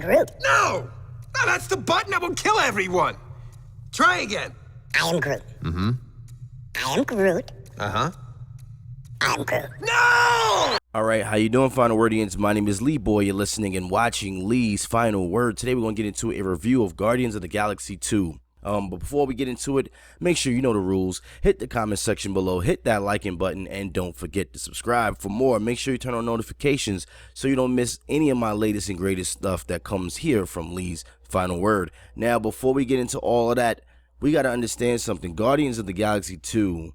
Groot. No! No, that's the button that will kill everyone. Try again. I am Groot. Mm-hmm. I am Groot. Uh-huh. I'm Groot. No! All right, how you doing, Final Wordians? My name is Lee Boy. You're listening and watching Lee's Final Word. Today we're going to get into a review of Guardians of the Galaxy 2. But before we get into it, make sure you know the rules. Hit the comment section below, hit that liking button, and don't forget to subscribe. For more, make sure you turn on notifications so you don't miss any of my latest and greatest stuff that comes here from Lee's Final Word. Now, before we get into all of that, we got to understand something. Guardians of the Galaxy 2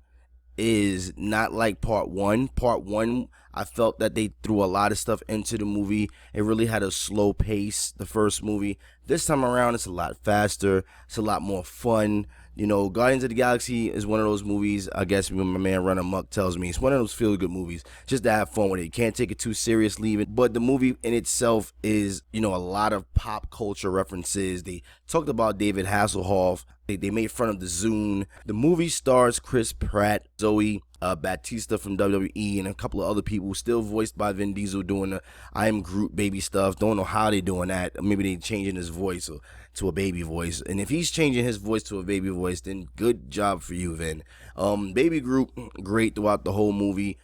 is not like part 1. Part 1, I felt that they threw a lot of stuff into the movie. It really had a slow pace, the first movie. This time around, it's a lot faster. It's a lot more fun. You know, Guardians of the Galaxy is one of those movies, I guess when my man Run Amok tells me, it's one of those feel-good movies, just to have fun with it. You can't take it too seriously, but the movie in itself is, you know, a lot of pop culture references. They talked about David Hasselhoff. They made fun of the Zune. The movie stars Chris Pratt, Zoe Bautista from WWE, and a couple of other people, still voiced by Vin Diesel, doing the I am Groot baby stuff. Don't know how they doing that. Maybe they changing his voice to a baby voice. And if he's changing his voice to a baby voice, then good job for you, Vin. Baby Groot, great throughout the whole movie.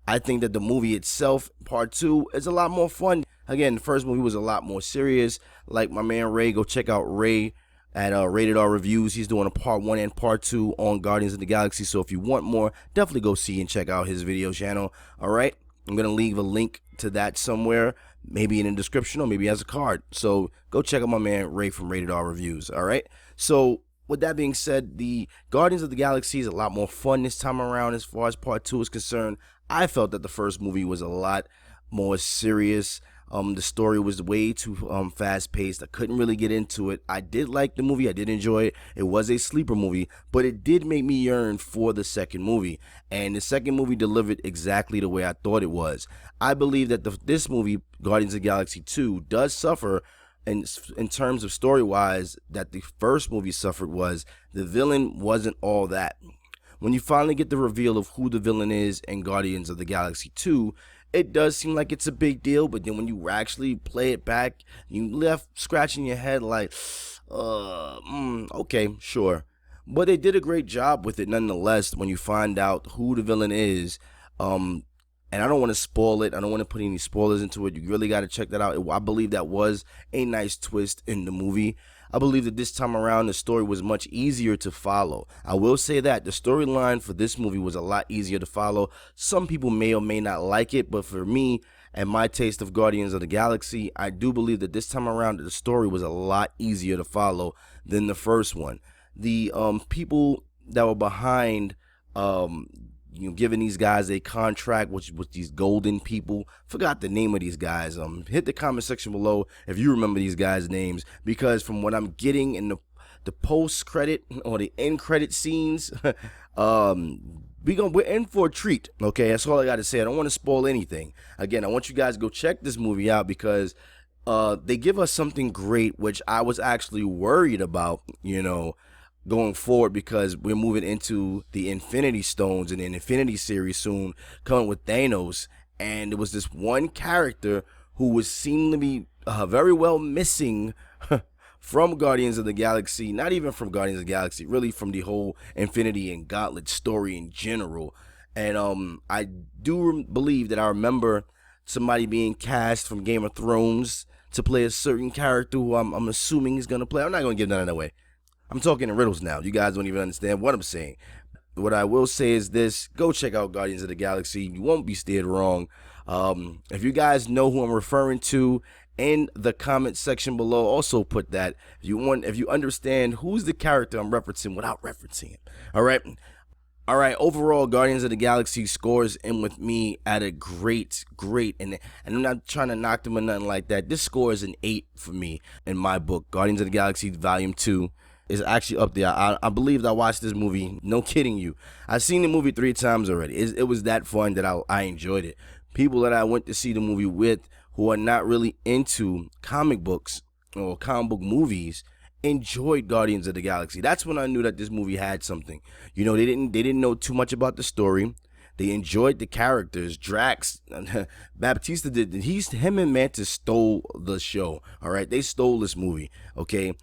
I think that the movie itself, part 2, is a lot more fun. Again, the first movie was a lot more serious. Like my man Ray, go check out Ray at Rated R Reviews. He's doing a part 1 and part 2 on Guardians of the Galaxy. So if you want more, definitely go see and check out his video channel. All right, I'm gonna leave a link to that somewhere, maybe in the description or maybe as a card. So go check out my man Ray from Rated R Reviews. All right. So with that being said, the Guardians of the Galaxy is a lot more fun this time around as far as part 2 is concerned. I felt that the first movie was a lot more serious. The story was way too fast-paced. I couldn't really get into it. I did like the movie. I did enjoy it. It was a sleeper movie, but it did make me yearn for the second movie. And the second movie delivered exactly the way I thought it was. I believe that this movie, Guardians of the Galaxy 2, does suffer in terms of story-wise that the first movie suffered. Was the villain wasn't all that. When you finally get the reveal of who the villain is in Guardians of the Galaxy 2, it does seem like it's a big deal, but then when you actually play it back, you left scratching your head like, okay, sure. But they did a great job with it nonetheless when you find out who the villain is. And I don't want to spoil it. I don't want to put any spoilers into it. You really got to check that out. I believe that was a nice twist in the movie. I believe that this time around the story was much easier to follow. I will say that the storyline for this movie was a lot easier to follow. Some people may or may not like it, but for me and my taste of Guardians of the Galaxy, I do believe that this time around the story was a lot easier to follow than the first one. The people that were behind giving these guys a contract with these golden people, forgot the name of these guys. Hit the comment section below if you remember these guys' names, because from what I'm getting in the post credit or the end credit scenes, we're in for a treat. Okay, that's all I got to say. I don't want to spoil anything. Again, I want you guys to go check this movie out because they give us something great, which I was actually worried about, going forward, because we're moving into the Infinity Stones and the Infinity series soon, coming with Thanos. And there was this one character who was seemed to be very well missing from Guardians of the Galaxy. Not even from Guardians of the Galaxy, really from the whole Infinity and Gauntlet story in general. And I do believe that I remember somebody being cast from Game of Thrones to play a certain character who I'm assuming is going to play. I'm not going to give that away. I'm talking in riddles now. You guys don't even understand what I'm saying. What I will say is this: go check out Guardians of the Galaxy. You won't be steered wrong. If you guys know who I'm referring to, in the comment section below, also put that. If you understand who's the character I'm referencing without referencing it. All right. Overall, Guardians of the Galaxy scores in with me at a great, and I'm not trying to knock them or nothing like that. This score is an 8 for me in my book. Guardians of the Galaxy Volume 2 is actually up there. I believe that I watched this movie, no kidding you. I've seen the movie 3 times already. It was that fun that I enjoyed it. People that I went to see the movie with who are not really into comic books or comic book movies enjoyed Guardians of the Galaxy. That's when I knew that this movie had something. They didn't know too much about the story. They enjoyed the characters. Drax, Batista him and Mantis stole the show. All right, they stole this movie. Okay,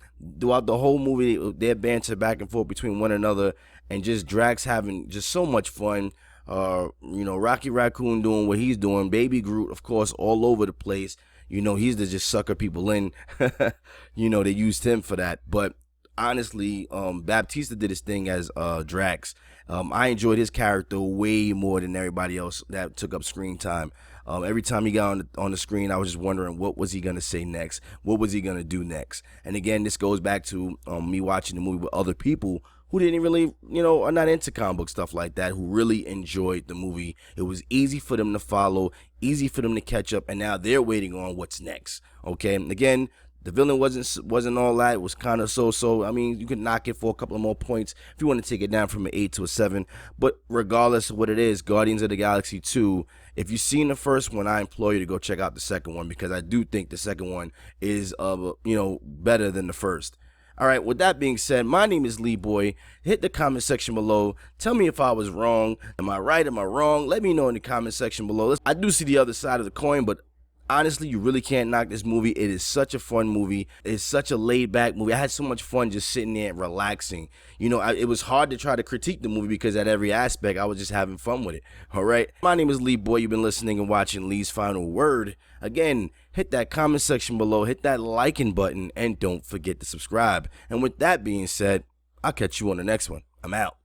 throughout the whole movie, their banter back and forth between one another, and just Drax having just so much fun. Rocky Raccoon doing what he's doing. Baby Groot, of course, all over the place. He's to just sucker people in. They used him for that. But honestly, Batista did his thing as Drax. I enjoyed his character way more than everybody else that took up screen time. Every time he got on the screen, I was just wondering, what was he going to say next? What was he going to do next? And again, this goes back to me watching the movie with other people who didn't really, are not into comic book stuff like that, who really enjoyed the movie. It was easy for them to follow, easy for them to catch up, and now they're waiting on what's next. Okay, and again, the villain wasn't all that. It was kind of so. I mean, you could knock it for a couple of more points if you want to take it down from an 8 to a 7. But regardless of what it is, Guardians of the Galaxy 2, if you've seen the first one, I implore you to go check out the second one, because I do think the second one is better than the first. All right, with that being said, my name is Lee Boy. Hit the comment section below. Tell me if I was wrong. Am I right? Am I wrong? Let me know in the comment section below. I do see the other side of the coin, but honestly, you really can't knock this movie. It is such a fun movie. It's such a laid-back movie. I had so much fun just sitting there and relaxing. It was hard to try to critique the movie because at every aspect, I was just having fun with it. All right? My name is Lee Boy. You've been listening and watching Lee's Final Word. Again, hit that comment section below. Hit that liking button. And don't forget to subscribe. And with that being said, I'll catch you on the next one. I'm out.